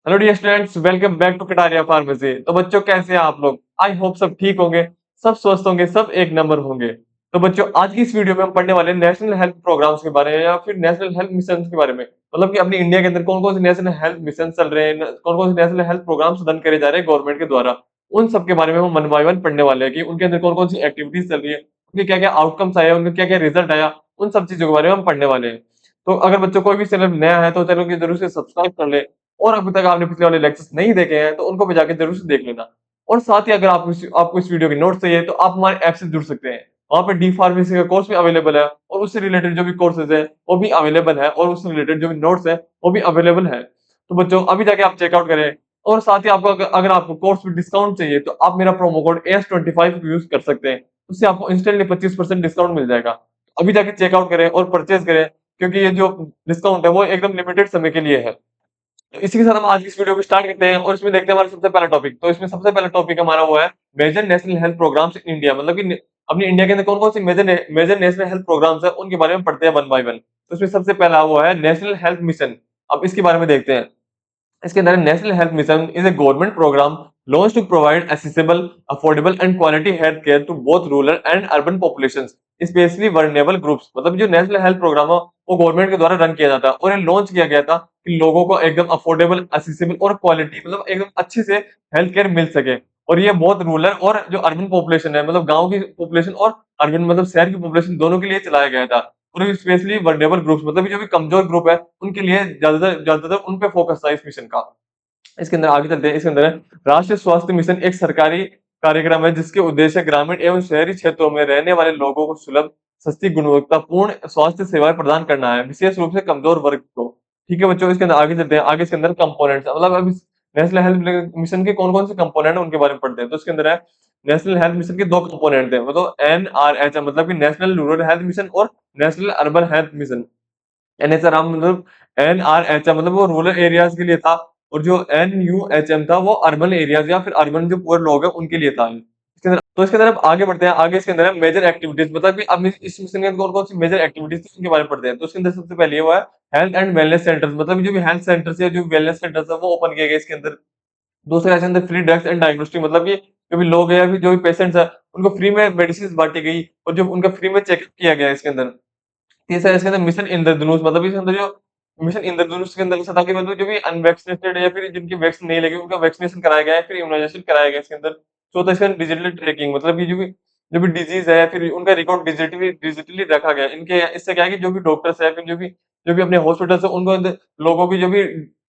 Hello dear students, welcome back to Kataria Pharmacy. तो बच्चों, कैसे हैं आप लोग? आई होप सब ठीक होंगे, सब स्वस्थ होंगे, सब एक नंबर होंगे। तो बच्चों, आज की इस वीडियो में हम पढ़ने वाले हैं नेशनल हेल्थ प्रोग्राम्स के बारे में या फिर नेशनल हेल्थ मिशन के बारे में। मतलब कि अपनी इंडिया के अंदर कौन कौन से नेशनल हेल्थ मिशन चल रहे हैं, कौन कौन से नेशनल हेल्थ प्रोग्राम्स रन करे जा रहे हैं गवर्नमेंट के द्वारा। उन सब के बारे में हम वन बाय वन पढ़ने वाले हैं कि उनके अंदर कौन कौन सी एक्टिविटीज चल रही है, उनके क्या क्या आउटकम्स आए, उनका क्या क्या रिजल्ट आया। उन सब चीजों के बारे में हम पढ़ने वाले हैं। तो अगर बच्चों कोई भी चैनल नया है तो चैनल को जरूर से सब्सक्राइब कर ले, और अभी तक आपने पिछले वाले लेक्चर्स नहीं देखे हैं तो उनको भी जाके जरूर से देख लेना। और साथ ही अगर आपको इस वीडियो के नोट्स चाहिए तो आप हमारे ऐप से जुड़ सकते हैं। वहाँ पे डी फार्मेसी का कोर्स भी अवेलेबल है, और उससे रिलेटेड जो भी कोर्सेज है वो भी अवेलेबल है, और उससे रिलेटेड जो भी नोट्स है वो भी अवेलेबल है। तो बच्चों, अभी जाके आप चेकआउट करें। और साथ ही आपको अगर आपको कोर्स में डिस्काउंट चाहिए तो आप मेरा प्रोमो कोड AS25 यूज कर सकते हैं। उससे आपको इंस्टेंटली 25% डिस्काउंट मिल जाएगा। अभी जाके चेकआउट करें और परचेज करें, क्योंकि ये जो डिस्काउंट है वो एकदम लिमिटेड समय के लिए है। तो इसी के साथ हम आज की इस वीडियो को स्टार्ट करते हैं और इसमें देखते हैं हमारा सबसे पहला टॉपिक। तो इसमें सबसे पहला टॉपिक हमारा वो है major national health programmes in India. मतलब कि अपनी इंडिया के अंदर कौन कौन से मेजर नेशनल हेल्थ प्रोग्राम्स है उनके बारे में पढ़ते हैं वन बाय वन। तो इसमें सबसे पहला वो है नेशनल हेल्थ मिशन। अब इसके बारे में देखते हैं। इसके अंदर National Health Mission is a government programme launched to provide accessible, affordable and quality health care to both rural and urban populations, especially vulnerable groups। मतलब जो नेशनल हेल्थ प्रोग्राम है वो गवर्नमेंट के द्वारा रन किया जाता है, और ये लॉन्च किया गया था कि लोगों को एकदम अफोर्डेबल, एक्सेसिबल और क्वालिटी मतलब एकदम अच्छे से हेल्थ केयर मिल सके। और ये बहुत रूरल और जो अर्बन पॉपुलेशन है, मतलब गांव की पॉपुलेशन और अर्बन मतलब शहर की पॉपुलेशन दोनों के लिए चलाया गया था। और स्पेशली वर्नेबल ग्रुप्स मतलब जो भी कमजोर ग्रुप है उनके लिए ज्यादातर ज्यादातर उन पे फोकस था इस मिशन का। इसके अंदर आगे चलते हैं। इसके अंदर है राष्ट्रीय स्वास्थ्य मिशन, एक सरकारी कार्यक्रम है जिसके उद्देश्य ग्रामीण एवं शहरी क्षेत्रों में रहने वाले लोगों को सुलभ, सस्ती, गुणवत्तापूर्ण स्वास्थ्य सेवाएं प्रदान करना है, विशेष रूप से कमजोर वर्ग को। ठीक है बच्चों, इसके अंदर आगे चलते हैं। आगे इसके अंदर कंपोनेंट्स, मतलब अब नेशनल हेल्थ मिशन के कौन कौन से कंपोनेंट है उनके बारे में पढ़ते हैं। तो इसके अंदर है नेशनल हेल्थ मिशन के दो कंपोनेंट है, मतलब NRH मतलब कि नेशनल रूरल हेल्थ मिशन और national urban health mission. NHRM मतलब NRHM मतलब वो रूरल एरियाज के लिए था, और जो NUHM था वो अर्बन एरियाज या फिर अर्बन जो पुअर लोग हैं उनके लिए था। इसके अंदर तो इसके अंदर अब आगे बढ़ते हैं। आगे इसके अंदर है मेजर एक्टिविटीज, मतलब कि अब इस मिशन के अंदर कौन कौन सी मेजर एक्टिविटीज थी उनके बारे में पढ़ते हैं। तो इसके अंदर सबसे पहले वो है हेल्थ एंड वेलनेस सेंटर्स, मतलब जो भी हेल्थ सेंटर्स है, जो वेलनेस सेंटर्स है वो ओपन किए गए इसके अंदर। दूसरा इसके अंदर फ्री ड्रग्स एंड डायग्नोस्टिक, मतलब कि जो भी लोग हैं या फिर जो भी पेशेंट्स है उनको फ्री में मेडिसिन बांटी गई, और जो उनका फ्री में चेकअप किया गया इसके अंदर। तीसरा इसके अंदर मिशन इंद्रधनुष, मतलब इसके अंदर जो मिशन इंद्रधनुष के अंदर ऐसा था कि मतलब जो भी अनवैक्सीनेटेड है या फिर जिनकी वैक्सीन नहीं लगी उनका वैक्सीनेशन कराया गया है, फिर इम्यूनाइजेशन कराया गया इसके अंदर। चौथा इसके अंदर डिजिटल ट्रैकिंग, मतलब कि जो भी डिजीज है फिर उनका रिकॉर्ड डिजिटली डिजिटली रखा गया है। इनके इससे क्या है कि जो भी डॉक्टर्स है फिर जो भी अपने हॉस्पिटल्स है उनको लोगों की जो भी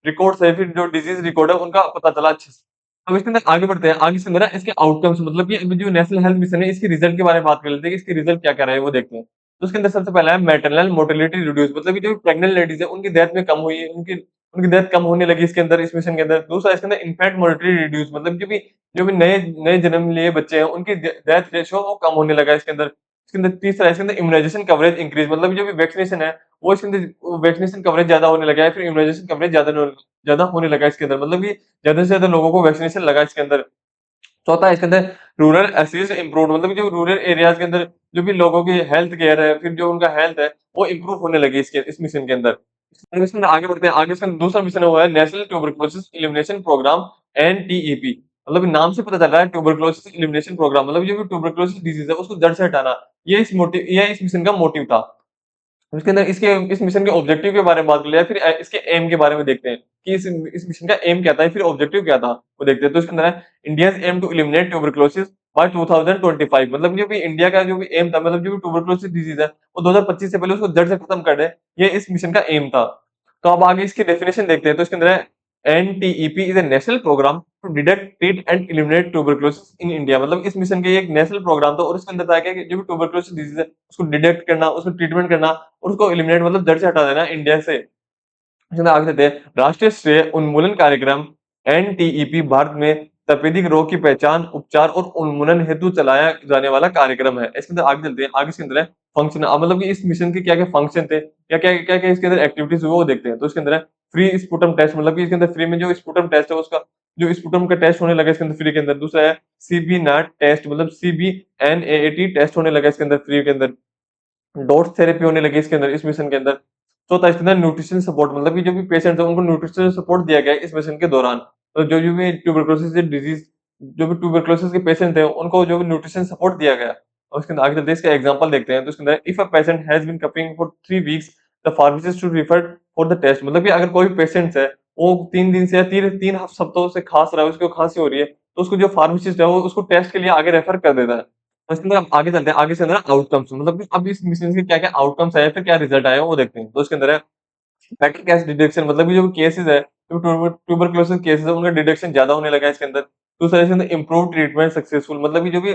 रिकॉर्ड्स है, फिर जो डिजीज रिकॉर्ड है उनका पता चला अच्छे से। अब इसके अंदर आगे बढ़ते हैं। आगे इसके अंदर है इसके आउटकम्स, मतलब कि अभी जो नेशनल हेल्थ मिशन है इसके रिजल्ट के बारे में बात कर लेते हैं कि इसके रिजल्ट क्या क्या रहे वो देखते हैं। तो उसके अंदर सबसे पहला है मैटरनल मोर्टेलिटी रिड्यूस, मतलब कि जो प्रेग्नेंट लेडीज है उनकी डेथ में कम हुई है, उनकी उनकी डेथ कम होने लगी इसके अंदर, इस मिशन के अंदर। दूसरा इसके अंदर इन्फेंट मोर्टेलिटी रिड्यूस, मतलब जो भी नए नए जन्म लिए बच्चे हैं उनकी डेथ रेशियो वो कम होने लगा इसके अंदर। इसके अंदर तीसरा इसके अंदर इम्यूनाइजेशन कवरेज इंक्रीज, मतलब जो भी वैक्सीनेशन है वो इसके अंदर वैक्सीनेशन कवरेज ज्यादा होने लगा है, फिर इम्यूनाइजेशन कवरेज ज्यादा होने लगा इसके अंदर, मतलब कि ज्यादा से ज्यादा लोगों को वैक्सीनेशन लगा इसके अंदर। चौथा है इसके अंदर रूरल एसेस इम्प्रूव, मतलब जो रूरल एरियाज के अंदर जो भी लोगों की हेल्थ केयर है, फिर जो उनका हेल्थ है वो इम्प्रूव होने लगी इसके इस मिशन के अंदर। इसमें आगे बढ़ते हैं। आगे इसका दूसरा मिशन हुआ है National Tuberculosis Elimination Programme, NTEP। मतलब नाम से पता चल रहा है ट्यूबरकुलोसिस एलिमिनेशन प्रोग्राम, मतलब जो भी ट्यूबरकुलोसिस डिजीज है उसको जड़ से हटाना। ये इस मिशन का मोटिव था। उसके अंदर इसके इस मिशन के ऑब्जेक्टिव के बारे में बात कर लिया, फिर इसके एम के बारे में देखते हैं कि इस मिशन का एम क्या था, फिर ऑब्जेक्टिव क्या था वो देखते हैं। तो इसके अंदर है India's aim to eliminate tuberculosis by 2025, मतलब जो भी इंडिया का जो भी एम था, मतलब जो भी ट्यूबरकुलोसिस डिजीज है वो 2025 से पहले उसको जड़ से खत्म कर दे, ये इस मिशन का एम था। तो अब आगे इसकी डेफिनेशन देखते हैं। तो इसके अंदर है NTEP is a national programme to detect, treat and eliminate tuberculosis in India, मतलब इस मिशन के एक नेशनल प्रोग्राम था, और इसके अंदर था क्या कि जो भी ट्यूबरकुलोसिस डिजीज है उसको डिटेक्ट करना, उसको ट्रीटमेंट करना, और उसको एलिमिनेट मतलब जड़ से हटा देना इंडिया से। इसमें आगे चलते हैं। राष्ट्रीय श्रेय उन्मूलन कार्यक्रम, NTEP भारत में तपेदिक रोग की पहचान, उपचार और उन्मूलन हेतु चलाया जाने वाला कार्यक्रम है। इसके अंदर आगे चलते हैं। आगे इसके अंदर है फंक्शन, मतलब कि इस मिशन के क्या क्या फंक्शन थे, क्या क्या इसके अंदर एक्टिविटीज हुए वो देखते हैं। तो इसके अंदर है फ्री स्पुटम टेस्ट, मतलब कि इसके अंदर फ्री में जो स्पुटम टेस्ट है उसका जो स्पुटम का टेस्ट होने लगा इसके अंदर फ्री के अंदर। दूसरा है CB NAT टेस्ट, मतलब CBNAAT टेस्ट होने लगा इसके अंदर फ्री के अंदर। डॉट्स थेरेपी होने लगी इसके अंदर इस मिशन के अंदर। चौथा इसके अंदर न्यूट्रिशन सपोर्ट, मतलब कि जो भी पेशेंट्स हैं उनको न्यूट्रिशनल सपोर्ट दिया गया है इस मिशन के दौरान। तो जो भी ट्यूबरकुलोसिस डिजीज़, जो भी ट्यूबरकुलोसिस के पेशेंट थे उनको जो भी न्यूट्रिशन सपोर्ट दिया गया। और उसके अंदर आगे चलते हैं इसका एग्जांपल देखते हैं। तो इसके अंदर if a patient has been coughing for 3 weeks, the pharmacist should refer for the test, मतलब कि अगर कोई पेशेंट्स है वो 3 दिन से या 3 हफ्तों से खाँस रहा है, उसको खाँसी हो रही है, तो उसको जो फार्मासिस्ट है वो उसको टेस्ट के लिए आगे रेफर कर देता है। तो इसके अंदर अब आगे चलते हैं, आगे इसके अंदर आउटकम्स, मतलब कि अब इस मिशन के क्या-क्या आउटकम्स आए, फिर क्या रिजल्ट आया वो देखते हैं। तो इसके अंदर है बैक्टीरियल कैस डिटेक्शन, मतलब कि जो केसेज़ है, जो ट्यूबरकुलोसिस केसेज़ है उनका डिटेक्शन ज़्यादा होने लगा है इसके अंदर। दूसरा इसके अंदर इम्प्रूव ट्रीटमेंट सक्सेसफुल, मतलब कि जो भी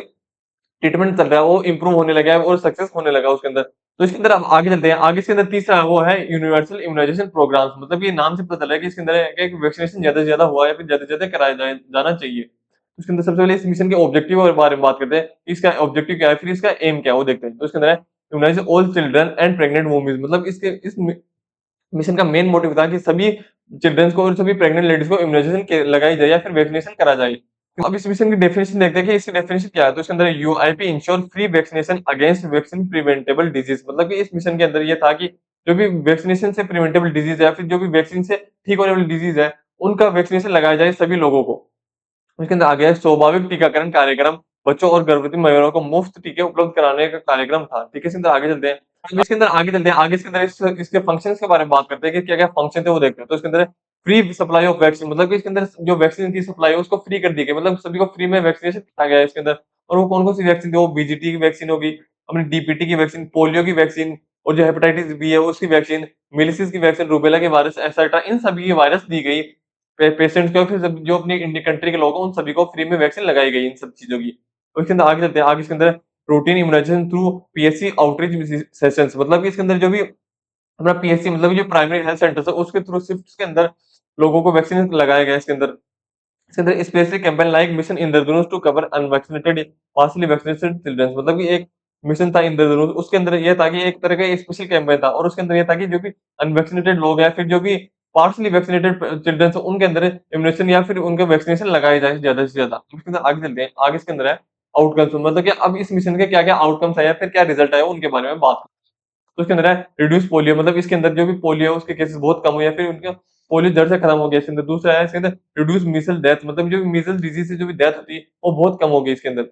ट्रीटमेंट चल रहा है वो इम्प्रूव होने लगा है और सक्सेस होने लगा उसके अंदर। तो इसके अंदर अब आगे चलते हैं, आगे इसके अंदर तीसरा वो है यूनिवर्सल इम्यूनाइज़ेशन प्रोग्राम्स, मतलब ये नाम से पता चल रहा है कि इसके अंदर है कि वैक्सीनेशन ज़्यादा से ज़्यादा हुआ है, फिर ज़्यादा से ज़्यादा कराया जाना चाहिए। उसके अंदर सबसे पहले इस मिशन के ऑब्जेक्टिव के बारे में बात करते हैं, इसका ऑब्जेक्टिव क्या है, फिर इसका एम क्या है वो देखते हैं। तो इसके अंदर है immunise all children and pregnant women, मतलब इसके इस मिशन का मेन मोटिव था कि सभी चिल्ड्रंस को और सभी प्रेग्नेंट लेडीज को इम्यूनाइजेशन लगाई जाए या फिर वैक्सीनेशन करा जाए। तो अब इस मिशन की डेफिनेशन देखते हैं कि इसकी डेफिनेशन क्या है। तो इसके अंदर UIP ensure free vaccination against vaccine preventable disease, मतलब कि इस मिशन के अंदर ये था कि जो भी वैक्सीनेशन से प्रिवेंटेबल डिजीज है या फिर जो भी वैक्सीन से ठीक होने वाली डिजीज है उनका वैक्सीनेशन लगाया जाए सभी लोगों को। इसके अंदर आ गया है स्वाभाविक टीकाकरण कार्यक्रम, बच्चों और गर्भवती महिलाओं को मुफ्त टीके उपलब्ध कराने का कार्यक्रम था। ठीक है, इसके अंदर आगे चलते हैं। अब इसके अंदर आगे चलते हैं, आगे इसके अंदर इसके फंक्शंस के बारे में बात करते हैं कि क्या-क्या फंक्शन थे वो देखते हैं। तो इसके अंदर फ्री सप्लाई ऑफ वैक्सीन, मतलब कि इसके अंदर जो वैक्सीन की सप्लाई है उसको फ्री कर दी गई, मतलब सभी को फ्री में वैक्सीनेशन किया गया है इसके अंदर। और वो कौन-कौन सी वैक्सीन थी, वो बीजीटी की वैक्सीन होगी, अपनी डीपीटी की वैक्सीन, पोलियो की वैक्सीन और जो हेपेटाइटिस बी है उसकी वैक्सीन, मिलिसिस की वैक्सीन, रूबेला के वायरस एक्सेट्रा, इन सभी की वायरस दी गई पेशेंट्स को, फिर जो अपनी इंडिया कंट्री के लोग हैं उन सभी को फ्री में वैक्सीन लगाई गई इन सब चीज़ों की। और इसके अंदर आगे चलते हैं, आगे इसके अंदर routine immunisation through PHC outreach sessions, मतलब कि इसके अंदर जो भी अपना पीएचसी, मतलब जो प्राइमरी हेल्थ सेंटर्स है उसके थ्रू शिफ्ट्स के अंदर लोगों को वैक्सीन लगाया गया है इसके अंदर। इसके अंदर specific campaign like Mission Indradhanush to cover unvaccinated partially vaccinated children, मतलब कि एक मिशन था इंद्रधनुष, उसके अंदर ये था कि एक तरह का स्पेशल कैंपेन था और उसके अंदर ये था कि जो भी अनवैक्सीनेटेड लोग हैं, फिर जो भी पार्शियली वैक्सीनेटेड चिल्ड्रन हैं उनके अंदर इम्यूनेशन या फिर उनके वैक्सीनेशन लगाए जाए ज़्यादा से ज़्यादा। इसके अंदर आगे चलते हैं, आगे इसके अंदर है आउटकम्स, मतलब कि अब इस मिशन के क्या-क्या आउटकम्स आए हैं, फिर क्या रिजल्ट आया उनके बारे में बात। तो उसके अंदर है रिड्यूस पोलियो, मतलब इसके अंदर जो भी पोलियो है उसके केसेस बहुत कम हुए या फिर उनका पोलियो जड़ से खत्म हो गया इसके अंदर। दूसरा है इसके अंदर रिड्यूस मीजल्स डेथ, मतलब जो मीजल्स डिजीज से जो भी डेथ होती है वो बहुत कम हो गई इसके अंदर।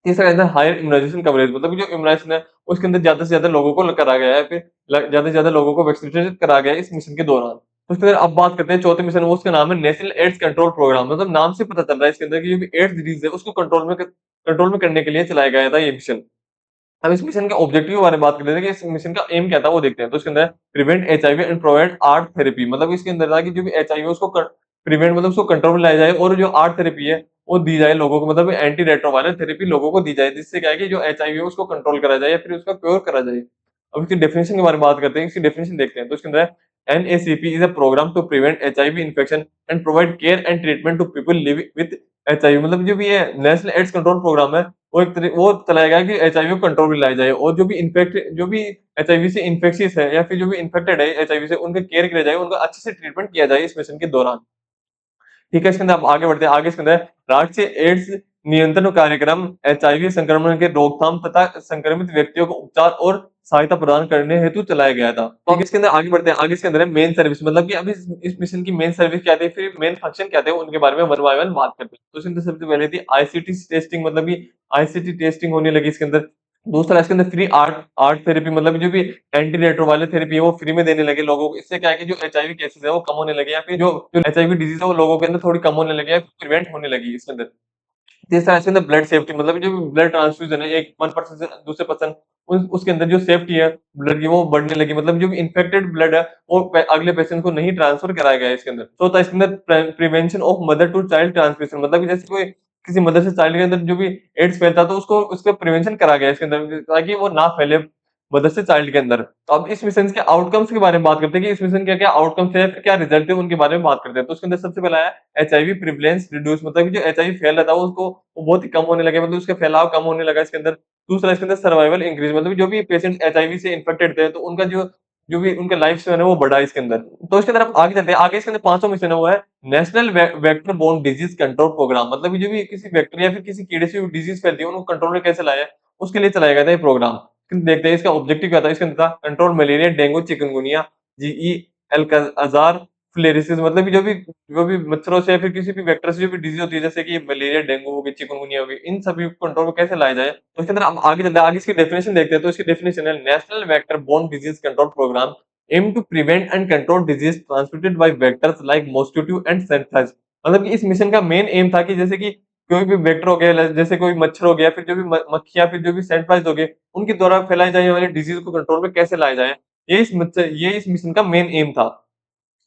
तीसरा है अंदर हायर इम्यूनाइजेशन कवरेज, मतलब जो इम्यूनाइजेशन है उसके अंदर ज्यादा से ज्यादा लोगों को करा गया है, फिर ज्यादा से ज्यादा लोगों को वैक्सीनेटेड करा गया है इस मिशन के दौरान। तो उसके अंदर अब बात करते हैं चौथे मिशन, वो उसका नाम है नेशनल एड्स कंट्रोल प्रोग्राम, मतलब नाम से पता चल रहा है इसके अंदर कि जो भी एड्स डिजीज है उसको कंट्रोल में करने के लिए चलाया गया था ये मिशन। अब इस मिशन के ऑब्जेक्टिव के बारे में बात कर लेते हैं कि इस मिशन का एम क्या था वो देखते हैं। तो इसके अंदर prevent HIV and provide art therapy, मतलब इसके अंदर था कि जो भी एचआईवी है उसको प्रिवेंट, मतलब उसको कंट्रोल में लाया जाए और जो आर्ट थेरेपी है वो दी जाए लोगों को, मतलब एंटी रेट्रोवायरल थेरेपी लोगों को दी जाए, जिससे क्या है कि जो एचआईवी है उसको कंट्रोल करा जाए या फिर उसका क्योर करा जाए। अब इसकी डेफिनेशन के बारे में बात करते हैं, इसकी डेफिनेशन देखते हैं। तो इसके अंदर NACP is a programme to prevent HIV infection and provide care and treatment to people living with HIV, मतलब जो भी ये नेशनल एड्स कंट्रोल प्रोग्राम है वो चलाया गया कि एचआईवी को कंट्रोल में लाया जाए और जो भी एचआईवी से इन्फेक्शियस है या फिर जो भी इन्फेक्टेड है एचआईवी से उनका केयर किया जाए, उनका अच्छे से ट्रीटमेंट किया जाए इस मिशन के दौरान। ठीक है, इसके अंदर आप आगे बढ़ते हैं, आगे इसके अंदर राष्ट्रीय एड्स नियंत्रण कार्यक्रम एचआईवी संक्रमण के रोकथाम तथा संक्रमित व्यक्तियों को उपचार और सहायता प्रदान करने हेतु चलाया गया था। तो अब इसके अंदर आगे बढ़ते हैं, आगे इसके अंदर है मेन सर्विस, मतलब कि अब इस मिशन की मेन सर्विस क्या थी, फिर मेन फंक्शन क्या थे, उनके बारे में वन बाय वन बात करते हैं। तो इसके अंदर सबसे पहले थी आईसीटी टेस्टिंग, मतलब कि आईसीटी टेस्टिंग होने लगी इसके अंदर। दूसरा इसके अंदर फ्री आर्ट आर्ट थेरेपी, मतलब जो भी एंटी रेट्रोवायरल थेरेपी है वो फ्री में देने लगे लोगों को। इससे क्या है कि जो एचआईवी केसेस है वो कम होने लगे या फिर जो एचआईवी डिजीज है वो लोगों के अंदर थोड़ी कम होने लगी या प्रिवेंट होने लगी इसके अंदर। तीसरा इसके अंदर ब्लड सेफ्टी, मतलब जो ब्लड ट्रांसफ्यूजन है एक वन पर्सन से दूसरे पर्सन, उसके अंदर जो सेफ्टी है ब्लड की वो बढ़ने लगी, मतलब जो इन्फेक्टेड ब्लड है वो अगले पेशेंट को नहीं ट्रांसफर कराया गया इसके अंदर। चौथा इसके अंदर prevention of mother to child transmission, मतलब कि जैसे कोई किसी मदर से चाइल्ड के अंदर जो भी एड्स फैलता है तो उसको उसका प्रिवेंशन करा गया इसके अंदर ताकि वो ना फैले मदर से चाइल्ड के अंदर। तो अब इस मिशन के आउटकम्स के बारे में बात करते हैं कि इस मिशन के क्या आउटकम्स है, फिर क्या रिजल्ट है उनके बारे में बात करते हैं। तो उसके अंदर सबसे पहला है एचआईवी प्रिवलेंस रिड्यूस, मतलब कि जो एचआईवी फैल रहा था उसको वो बहुत ही कम होने लगे, मतलब उसका फैलाव कम होने लगा इसके अंदर। दूसरा इसके अंदर सर्वाइवल इंक्रीज, मतलब जो भी पेशेंट एचआईवी से इन्फेक्टेड थे तो उनका जो भी उनका लाइफ स्पैन है वो बढ़ा इसके अंदर। तो इसके अंदर आप आगे चलते हैं, आगे इसके अंदर पांचवा मिशन है वो है national vector Borne Disease Control Programme, मतलब कि जो भी किसी वेक्टर या फिर किसी कीड़े से डिजीज फैलती है उनको कंट्रोल में कैसे लाया है उसके लिए चलाया गया था ये प्रोग्राम। देखते हैं इसका ऑब्जेक्टिव क्या था। इसके अंदर था control malaria, dengue, chikungunya JE अज़ार फिलेरिसेस मतलब कि जो भी मच्छरों से या फिर किसी भी वेक्टर से जो भी डिज़ीज़ होती है, जैसे कि मलेरिया, डेंगू हो गई, चिकनगुनिया हो गई, इन सभी को कंट्रोल में कैसे लाया जाए? तो इसके अंदर हम आगे चलते हैं, आगे इसकी डेफिनिशन देखते हैं। तो इसकी डेफिनिशन है national vector borne disease control programme aim to prevent and control diseases transmitted by vectors like mosquito and सेंथ्राइज। मतलब कि इस मिशन का मेन एम था कि जैसे कि कोई भी वेक्टर हो गया, जैसे कोई मच्छर हो गया, फिर जो भी मक्खियाँ, फिर जो भी सेंट्राइज हो गए, उनके द्वारा फैलाई जाने वाली डिजीज़ को कंट्रोल में कैसे लाया जाए? ये इस मिशन का मेन एम था।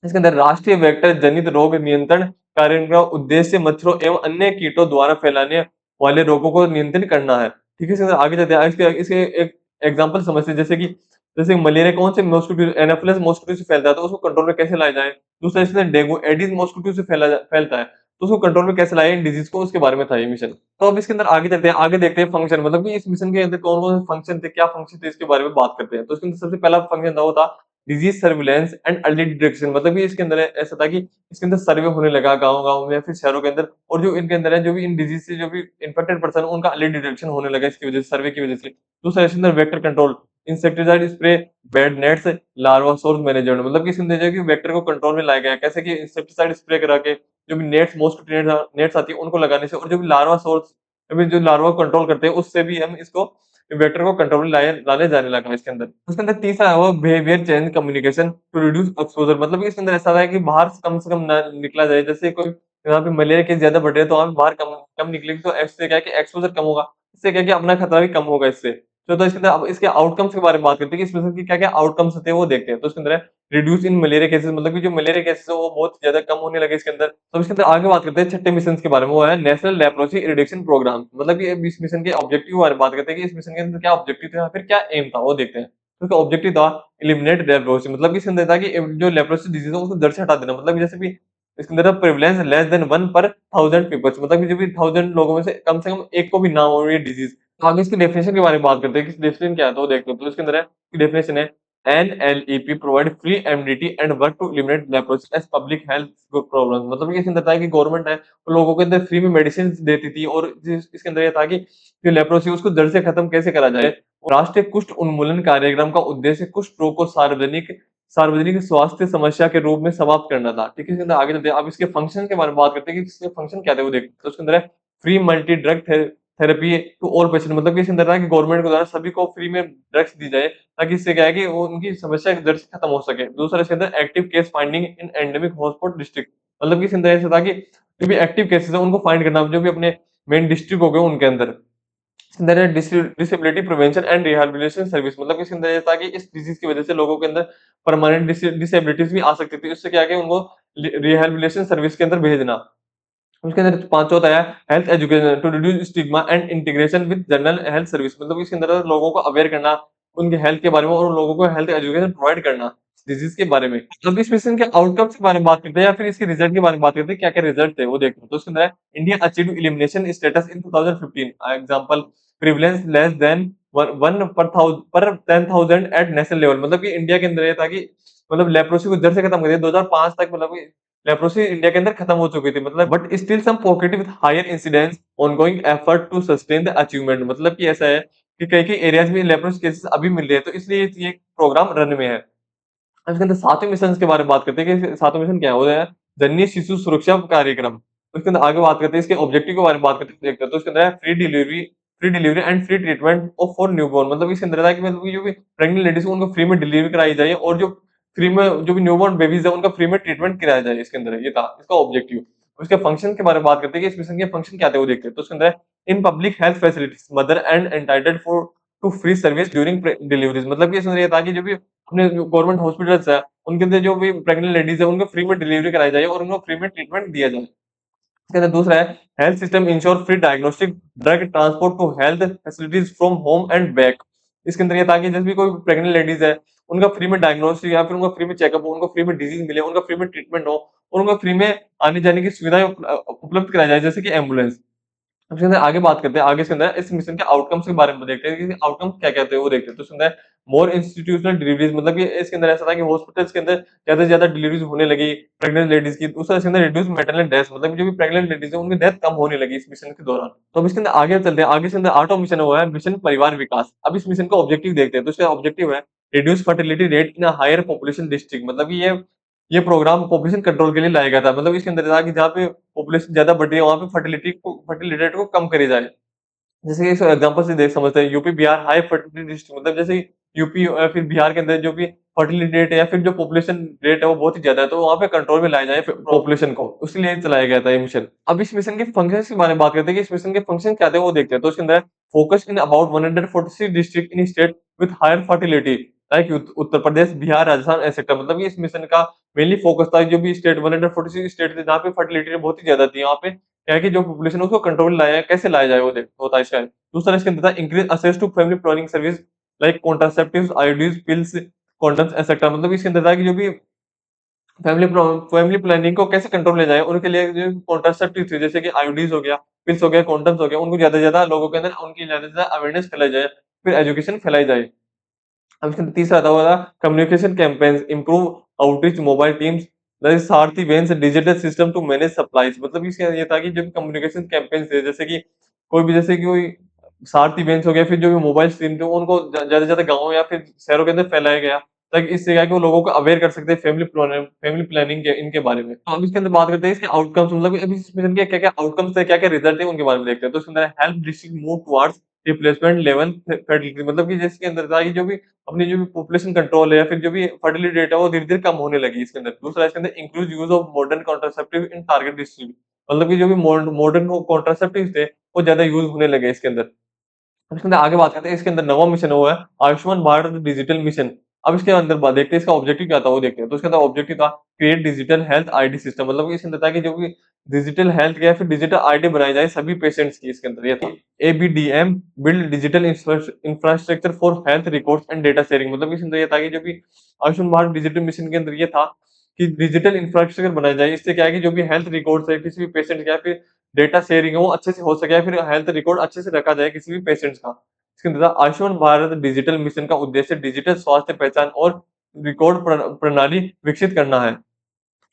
इसके अंदर राष्ट्रीय वेक्टर जनित रोग नियंत्रण कार्यक्रम का उद्देश्य मच्छरों एवं अन्य कीटों द्वारा फैलाने वाले रोगों को नियंत्रित करना है। ठीक है, इसके अंदर आगे चलते हैं। इसके इसके एक एग्जांपल समझते हैं, जैसे मलेरिया कौन से मॉस्किटो, एनोफिलस मॉस्किटो से फैलता है, तो उसको कंट्रोल में कैसे लाया जाए। दूसरा इसमें डेंगू एडिस मॉस्किटो से फैलता है, तो उसको कंट्रोल में कैसे लाए, इन डिजीज को, उसके बारे में था ये मिशन। तो अब इसके अंदर आगे चलते हैं, आगे देखते हैं फंक्शन, मतलब कि इस मिशन के अंदर कौन कौन से फंक्शन थे, क्या फंक्शन थे, इसके बारे में बात करते हैं। तो इसके अंदर सबसे पहला फंक्शन था, वो था disease surveillance and early detection. मतलब कि इसके अंदर ऐसा था कि इसके अंदर सर्वे होने लगा गाँव-गाँव में या फिर शहरों के अंदर, और जो इनके अंदर है, जो भी इन डिजीज से जो भी इन्फेक्टेड पर्सन है, उनका अर्ली डिटेक्शन होने लगा इसकी वजह से, सर्वे की वजह से। दूसरा इसके अंदर vector control, insecticide spray, bed nets, larva source management. मतलब कि इसके अंदर जो है कि वेक्टर को कंट्रोल में लाया गया है। कैसे कि इंसेक्टिसाइड स्प्रे करा के जो भी नेट्स, मॉस्किटो नेट्स आती है, उनको लगाने से, और जो भी लार्वा सोर्स, अभी जो लार्वा को कंट्रोल करते हैं, उससे भी हम इसको वेक्टर को कंट्रोल में लाने जाने लगा इसके अंदर। उसके अंदर तीसरा है वो behaviour change communication to reduce exposure. मतलब कि इसके अंदर ऐसा है कि बाहर से कम ना निकला जाए। जैसे कोई यहाँ पे मलेरिया केस ज़्यादा बढ़ रहे हैं, तो आप बाहर कम कम निकलेंगे, तो इससे क्या है कि एक्सपोज़र कम होगा। इससे क्या है कि अपना खतरा भी कम होगा इससे। तो इसके अंदर अब इसके आउटकम्स के बारे में बात करते हैं कि इस मिशन के क्या-क्या आउटकम्स थे, वो देखते हैं। तो इसके अंदर है रिड्यूस इन मलेरिया केसेज़, मतलब कि जो मलेरिया केसेज़ है, वो बहुत ज़्यादा कम होने लगे इसके अंदर। तो इसके अंदर आगे बात करते हैं छठे मिशन के बारे में, वो है नेशनल लेप्रोसी इरेडिकेशन प्रोग्राम। मतलब कि अब इस मिशन के ऑब्जेक्टिव के बारे में बात करते हैं कि इस मिशन के अंदर क्या ऑब्जेक्टिव था, फिर क्या एम था, वो देखते हैं। तो इसका ऑब्जेक्टिव था एलिमिनेट लेप्रोसी। मतलब कि इसके अंदर था कि जो लेप्रोसी डिजीज़ है, उसको जड़ से हटा देना। मतलब कि जैसे भी इसके अंदर प्रेवलेंस लेस देन 1 पर 1000 पीपल्स, मतलब कि जो भी 1000 लोगों में से कम 1 को भी ना हो ये डिजीज़। तो आगे इसकी डेफिनिशन के बारे में बात करते हैं कि डेफिनिशन क्या है, तो वो देखते हैं। तो इसके अंदर है, डेफिनिशन है NLEP provide free MDT and work to eliminate leprosy as public health problem. मतलब कि इसके अंदर था कि गवर्नमेंट है, वो लोगों के अंदर फ्री में मेडिसिन देती थी, और इसके अंदर ये था कि जो लेप्रोसी उसको जड़ से खत्म कैसे करा जाए। राष्ट्रीय कुष्ठ उन्मूलन कार्यक्रम का उद्देश्य कुष्ठ रोग को सार्वजनिक सार्वजनिक स्वास्थ्य समस्या के रूप में समाप्त करना था। ठीक है, इसके अंदर आगे चलते हैं। अब इसके फंक्शन के बारे में बात करते हैं कि इसके फंक्शन क्या थे, वो देखते हैं। तो उसके अंदर है free multi drug therapy to all patient. मतलब कि इसके अंदर था कि गवर्नमेंट के द्वारा सभी को फ्री में ड्रग्स दी जाए, ताकि इससे क्या है कि वो उनकी समस्या जड़ से खत्म हो सके। दूसरा इसके अंदर active case finding in endemic hotspot district. मतलब कि इसके अंदर ऐसा था कि जो भी एक्टिव केसेस है, उनको फाइंड करना, जो भी अपने मेन डिस्ट्रिक्ट हो गए उनके अंदर। इसके अंदर है disability prevention and rehabilitation service. मतलब कि इसके अंदर ये था कि इस डिजीज की वजह से लोगों के अंदर परमानेंट डिसेबिलिटीज भी आ सकती थी। इससे क्या है कि उनको रिहैबिलिटेशन सर्विस के अंदर भेजना। उसके अंदर पांचवा होता है health education to reduce stigma and integration with general health service. मतलब इसके अंदर लोगों को अवेयर करना उनके हेल्थ के बारे में, और उन लोगों को हेल्थ एजुकेशन प्रोवाइड करना डिजीज के बारे में। अब इस मिशन के आउटकम्स के बारे में बात करते हैं, या फिर इसके रिजल्ट के बारे में बात करते हैं, क्या क्या रिजल्ट थे वो देखते हैं। तो उसके अंदर है India achieve elimination status in 2015। Example prevalence less than one पर 10,000 एट नेशनल लेवल। मतलब कि इंडिया के अंदर ये था कि मतलब लेप्रोसी को जड़ से खत्म कर दिया 2005 तक। मतलब लेप्रोसी इंडिया के अंदर खत्म हो चुकी थी, मतलब but still some pocket with higher incidence ongoing effort to sustain the achievement. मतलब कि ऐसा है कि कई-कई एरियाज में लेप्रोसी केसेस अभी मिल रहे हैं, तो इसलिए ये प्रोग्राम रन में है। अब इसके अंदर 7वें मिशन के बारे में बात करते हैं कि 7वां मिशन क्या है? वो है जननी शिशु सुरक्षा कार्यक्रम। उसके अंदर आगे बात करते हैं इसके ऑब्जेक्टिव के बारे में बात करते हैं, देखते हैं। तो इसके अंदर है free delivery and free treatment of for newborn. मतलब इसके अंदर था कि मतलब कि जो भी प्रेग्नेंट लेडीज है, उनको फ्री में डिलीवरी कराई जाए, और जो फ्री में जो भी न्यूबॉर्न बेबीज है, उनका फ्री में ट्रीटमेंट कराया जाए। इसके अंदर ये था इसका ऑब्जेक्टिव। उसके फंक्शन के बारे में बात करते हैं कि इस मिशन के फंक्शन क्या थे, वो देखते हैं। तो उसके अंदर in public health facilities mother and entitled for to free service during deliveries. मतलब कि इसके अंदर ये था कि जो भी अपने गवर्नमेंट हॉस्पिटल्स है, उनके अंदर जो भी प्रेग्नेंट लेडीज है, उनको फ्री में डिलीवरी कराई जाए, और उनको फ्री में ट्रीटमेंट दिया जाए। इसके अंदर दूसरा है health system ensure free diagnostic drug transport to health facilities from home and back. इसके अंदर ये था कि जैसे भी कोई प्रेग्नेंट लेडीज है, उनका फ्री में डायग्नोस्टिक या फिर उनका फ्री में चेकअप हो, उनको फ्री में डिजीज मिले, उनका फ्री में ट्रीटमेंट हो, और उनको फ्री में आने जाने की सुविधाएं उपलब्ध कराई जाए, जैसे कि एम्बुलेंस। उसके अंदर आगे बात करते हैं, आगे इसके अंदर इस मिशन के आउटकम्स के बारे में देखते हैं कि आउटकम्स क्या कहते हैं, वो देखते हैं। तो इसके अंदर मोर इंस्टीट्यूशनल डिलीवरीज। मतलब कि इसके अंदर ऐसा था कि हॉस्पिटल्स के अंदर ज्यादा से ज्यादा डिलीवरीज होने लगी प्रेग्नेंट लेडीज की। दूसरा इसके अंदर रिड्यूस मैटरनल डेथ। मतलब जो भी प्रेग्नेंट लेडीज है, उनकी डेथ कम होने लगी इस मिशन के दौरान। तो अब इसके अंदर आगे चलते हैं, आगे इसके अंदर 8वां मिशन हुआ है मिशन परिवार विकास। अब इस मिशन का ऑब्जेक्टिव देखते हैं। तो इसका ऑब्जेक्टिव है reduce fertility rate in a higher population district. मतलब ये प्रोग्राम पॉपुलेशन कंट्रोल के लिए लाया गया था। मतलब इसके अंदर था कि जहाँ पे पॉपुलेशन ज्यादा बढ़ रही है वहाँ पे फर्टिलिटी रेट को कम करी जाए। जैसे कि इस एग्जांपल से देख समझते हैं, UP Bihar high fertility district, मतलब जैसे यूपी फिर बिहार के अंदर जो भी फर्टिलिटी रेट है या फिर जो पॉपुलेशन रेट है वो बहुत ही ज्यादा है, तो वहाँ पे कंट्रोल में लाया जाए पॉपुलेशन को, उसके लिए चलाया गया था ये मिशन। अब इस मिशन के फंक्शंस के बारे में बात करते हैं कि इस मिशन के फंक्शन क्या थे वो देखते हैं। तो इसके अंदर focus in about 146 district in state with higher fertility like Uttar Pradesh, Bihar, Rajasthan etcetera. मतलब ये इस मिशन का मेनली फोकस था जो भी स्टेट 146 स्टेट थे जहाँ पे फर्टिलिटी रेट बहुत ही ज्यादा थी, वहाँ पे क्या है कि जो पॉपुलेशन है उसको कंट्रोल लाया कैसे लाया जाए वो होता है इसका। दूसरा इसके अंदर था increase access to family planning service like contraceptives, IUDs, pills, condoms etcetera. मतलब इसके अंदर था कि जो भी फैमिली प्लानिंग को कैसे कंट्रोल में जाए, उनके लिए जो कॉन्ट्रासेप्टिव थे जैसे कि आईयूडीज हो गया, पिल्स हो गया, कॉन्डम्स हो गया, उनको ज्यादा से ज्यादा लोगों के अंदर उनकी ज्यादा से ज्यादा अवेयरनेस फैलाई जाए, फिर एजुकेशन फैलाई जाए। अब इसके अंदर तीसरा आता हुआ communication campaigns, improve outreach, mobile teams, Sarathi vans, digital system to manage supplies. मतलब इसका ये था कि जो कम्युनिकेशन कैंपेन्स थे जैसे कि जैसे कि कोई सारथी वैन्स हो गया, फिर जो भी मोबाइल स्ट्रीम थे उनको ज्यादा से ज्यादा गाँव या फिर शहरों के अंदर फैलाया गया, ताकि इससे क्या है कि वो लोगों को अवेयर कर सकते हैं फैमिली प्लानिंग के इनके बारे में। तो हम इसके अंदर बात करते हैं इसके आउटकम्स, मतलब अभी इस मिशन के क्या-क्या आउटकम्स थे, क्या-क्या रिजल्ट है उनके बारे में देखते हैं। तो इसके अंदर help district move towards replacement level fertility, मतलब कि जिसके अंदर था कि जो भी अपनी जो भी पॉपुलेशन कंट्रोल है या फिर जो भी फर्टिलिटी रेट है वो धीरे-धीरे कम होने लगी इसके अंदर। दूसरा इसके अंदर increase use of modern contraceptive in target district, मतलब कि जो भी मॉडर्न कॉन्ट्रासेप्टिव थे वो ज्यादा यूज होने लगे इसके अंदर। अब इसके अंदर आगे बात करते हैं, इसके अंदर नवा मिशन हुआ है आयुष्मान भारत डिजिटल मिशन। अब इसके अंदर देखते हैं इसका ऑब्जेक्टिव क्या था वो देखते हैं। तो इसके अंदर ऑब्जेक्टिव था create digital health ID system, मतलब कि इसके अंदर था कि जो भी डिजिटल हेल्थ या फिर डिजिटल आईडी बनाई जाए सभी पेशेंट्स की। इसके अंदर ये था ABDM, build digital infrastructure for health records and data sharing. मतलब इसके अंदर ये था कि जो भी आयुष्मान भारत डिजिटल मिशन के अंदर ये था कि डिजिटल इंफ्रास्ट्रक्चर बनाया जाए, इससे क्या है कि जो भी हेल्थ रिकॉर्ड्स है किसी भी पेशेंट का, फिर डेटा शेयरिंग है वो अच्छे से हो सके, या फिर हेल्थ रिकॉर्ड अच्छे से रखा जाए किसी भी पेशेंट्स का। इसके अंदर आयुष्मान भारत डिजिटल मिशन का उद्देश्य डिजिटल स्वास्थ्य पहचान और रिकॉर्ड प्रणाली विकसित करना है।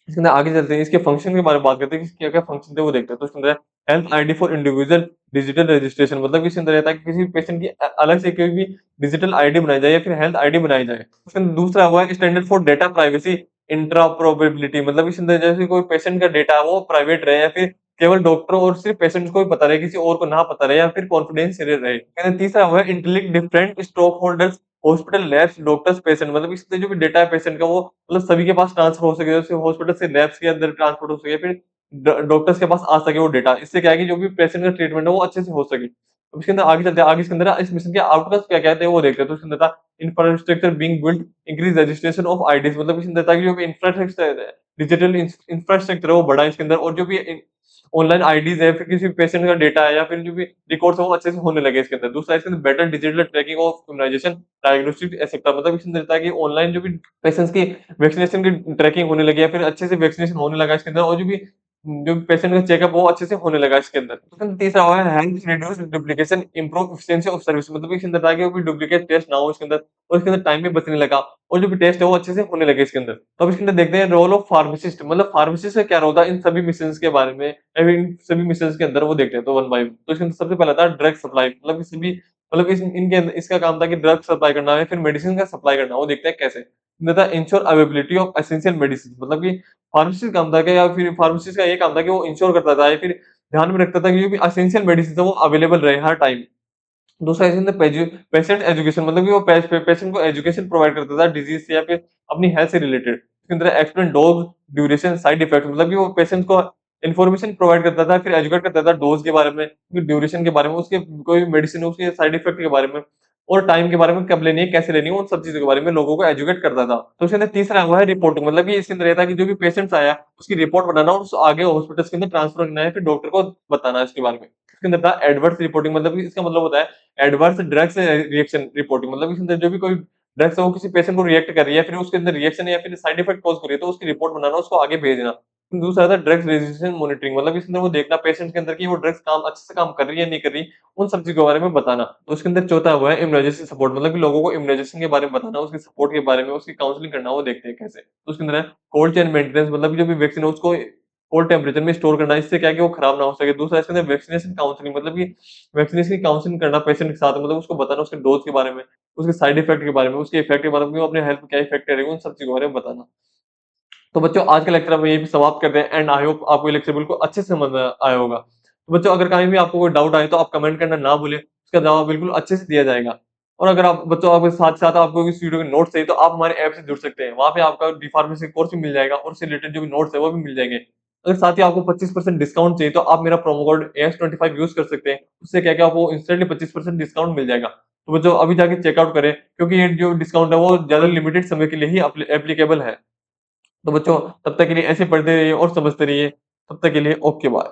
इसके अंदर आगे चलते हैं, इसके फंक्शन के बारे में बात करते हैं कि क्या-क्या फंक्शन थे वो देखते हैं। तो इसके अंदर health ID for individual digital registration, मतलब इसके अंदर रहता है कि किसी पेशेंट की अलग से कोई भी डिजिटल आईडी बनाई जाए या फिर हेल्थ आईडी बनाई जाए। उसके अंदर दूसरा हुआ है standard for data privacy interoperability, मतलब इसके अंदर जैसे कोई पेशेंट का डेटा वो प्राइवेट रहे या फिर केवल डॉक्टर और सिर्फ पेशेंट को ही पता रहे, किसी और को ना पता रहे, या फिर कॉन्फिडेंशियल रहे। इसके अंदर तीसरा हुआ है इंटेलिक्ट different stakeholders hospital labs doctors patient, मतलब इससे जो भी डेटा है पेशेंट का वो मतलब सभी के पास ट्रांसफर हो सके, जैसे हॉस्पिटल से लैब्स के अंदर ट्रांसफर हो सके, फिर डॉक्टर्स के पास आ सके वो डेटा। इससे क्या है कि जो भी पेशेंट का ट्रीटमेंट है वो अच्छे से हो सके। अब इसके अंदर आगे चलते हैं, आगे इसके अंदर इस मिशन के आउटकम्स क्या क्या थे वो देखते हैं। तो इसके अंदर था infrastructure being built, increase registration of IDs, मतलब इसके अंदर था कि जो भी इंफ्रास्ट्रक्चर है, डिजिटल इंफ्रास्ट्रक्चर है वो बढ़ा इसके अंदर, और जो भी ऑनलाइन आईडीज है, फिर किसी पेशेंट का डेटा है या फिर जो भी रिकॉर्ड्स है वो अच्छे से होने लगे इसके अंदर। दूसरा इसके अंदर better digital tracking of immunisation diagnostic एसेप्टा, मतलब इसके अंदर रहता है कि ऑनलाइन जो भी पेशेंट्स की वैक्सीनेशन की ट्रैकिंग होने लगी, या फिर अच्छे से वैक्सीनेशन होने लगा इसके अंदर, और जो पेशेंट का चेकअप वो अच्छे से होने लगा इसके अंदर। उसके अंदर तीसरा हुआ है help reduce duplication improve efficiency of service, मतलब इसके अंदर था कि कोई डुप्लीकेट टेस्ट ना हो इसके अंदर, और इसके अंदर टाइम भी बचने लगा, और जो भी टेस्ट है वो अच्छे से होने लगे इसके अंदर। तो अब इसके अंदर देखते हैं रोल ऑफ फार्मासिस्ट, मतलब फार्मासिस्ट का क्या रोल था इन सभी मिशंस के बारे में, या फिर इन सभी मिशंस के अंदर वो देखते हैं। तो वन बाय वन। तो इसके अंदर सबसे पहला था ड्रग सप्लाई, मतलब किसी भी मतलब इनके अंदर इसका काम था कि ड्रग सप्लाई करना है, फिर मेडिसिन का सप्लाई करना, वो देखते हैं कैसे। था ensure availability of essential medicine, मतलब कि फार्मासिस्ट का काम था कि, या फिर फार्मासिस्ट का ये काम था कि वो इंश्योर करता था या फिर ध्यान में रखता था कि जो भी एसेंशियल मेडिसिन है वो अवेलेबल रहे हर टाइम। दूसरा इसके अंदर पेशेंट एजुकेशन, मतलब कि वो पेशेंट को एजुकेशन प्रोवाइड करता था डिजीज से या फिर अपनी हेल्थ से रिलेटेड। इसके अंदर explain dose, duration, side effect, मतलब कि वो पेशेंट को इन्फॉर्मेशन प्रोवाइड करता था, फिर एजुकेट करता था डोज के बारे में, फिर ड्यूरेशन के बारे में, उसके कोई मेडिसिन है उसके साइड इफेक्ट के बारे में, और टाइम के बारे में, कब लेनी है, कैसे लेनी है, उन सब चीज़ों के बारे में लोगों को एजुकेट करता था। तो इसके अंदर तीसरा हुआ है रिपोर्टिंग, मतलब कि इसके अंदर ये था कि जो भी पेशेंट्स आया उसकी रिपोर्ट बनाना और उसको आगे हॉस्पिटल्स के अंदर ट्रांसफर करना है, फिर डॉक्टर को बताना है इसके बारे में। इसके अंदर था एडवर्स रिपोर्टिंग, मतलब कि इसका मतलब होता है एडवर्स ड्रग्स रिएक्शन रिपोर्टिंग, मतलब इसके अंदर जो भी कोई ड्रग्स है वो किसी पेशेंट को रिएक्ट कर रही है, फिर उसके अंदर रिएक्शन या फिर साइड इफेक्ट कॉज कर रही है, तो उसकी रिपोर्ट बनाना, उसको आगे भेजना। दूसरा था ड्रग्स रेजिस्टेंस मॉनिटरिंग, मतलब इसके अंदर वो देखना पेशेंट के अंदर कि वो ड्रग्स काम अच्छे से काम कर रही है नहीं कर रही, उन सब चीज़ों के बारे में बताना। तो उसके अंदर चौथा हुआ है इम्यूनाइजेशन सपोर्ट, मतलब कि लोगों को इम्यूनाइजेशन के बारे में बताना, उसके सपोर्ट के बारे में, उसकी काउंसलिंग करना, वो देखते हैं कैसे। तो उसके अंदर है कोल्ड चेन मेंटेनेंस, मतलब कि जो भी वैक्सीन है उसको कोल्ड टेम्परेचर में स्टोर करना, इससे क्या है कि वो खराब ना हो सके। दूसरा इसके अंदर वैक्सीनेशन काउंसलिंग, मतलब कि वैक्सीनेशन की काउंसलिंग करना पेशेंट के साथ, मतलब उसको बताना उसके डोज के बारे में, उसके साइड इफेक्ट के बारे में, उसके इफेक्ट के बारे में, अपने हेल्थ पे क्या इफेक्ट करेगा, उन सब चीज़ों के बारे में बताना। तो बच्चों आज का लेक्चर हम यहीं पे समाप्त करते हैं एंड आई होप आपको ये लेक्चर बिल्कुल अच्छे से समझ में आया होगा। तो बच्चों अगर कहीं भी आपको कोई डाउट आए तो आप कमेंट करना ना भूलें, उसका जवाब बिल्कुल अच्छे से दिया जाएगा। और अगर आप बच्चों आपके साथ-साथ आपको इस वीडियो के नोट्स चाहिए तो आप हमारे ऐप से जुड़ सकते हैं। वहाँ पे आपका डी फार्मेसी कोर्स भी मिल जाएगा और उससे रिलेटेड जो भी नोट्स है वो भी मिल जाएँगे। अगर साथ ही आपको 25% डिस्काउंट चाहिए तो आप मेरा प्रोमो कोड AS25 यूज़ कर सकते हैं। उससे क्या है कि आपको इंस्टेंटली 25% डिस्काउंट मिल जाएगा। तो बच्चों अभी जाके चेकआउट करें क्योंकि ये जो डिस्काउंट है वो ज़्यादा लिमिटेड समय के लिए ही एप्लीकेबल है। तो बच्चों तब तक के लिए ऐसे पढ़ते रहिए और समझते रहिए। तब तक के लिए ओके बाय।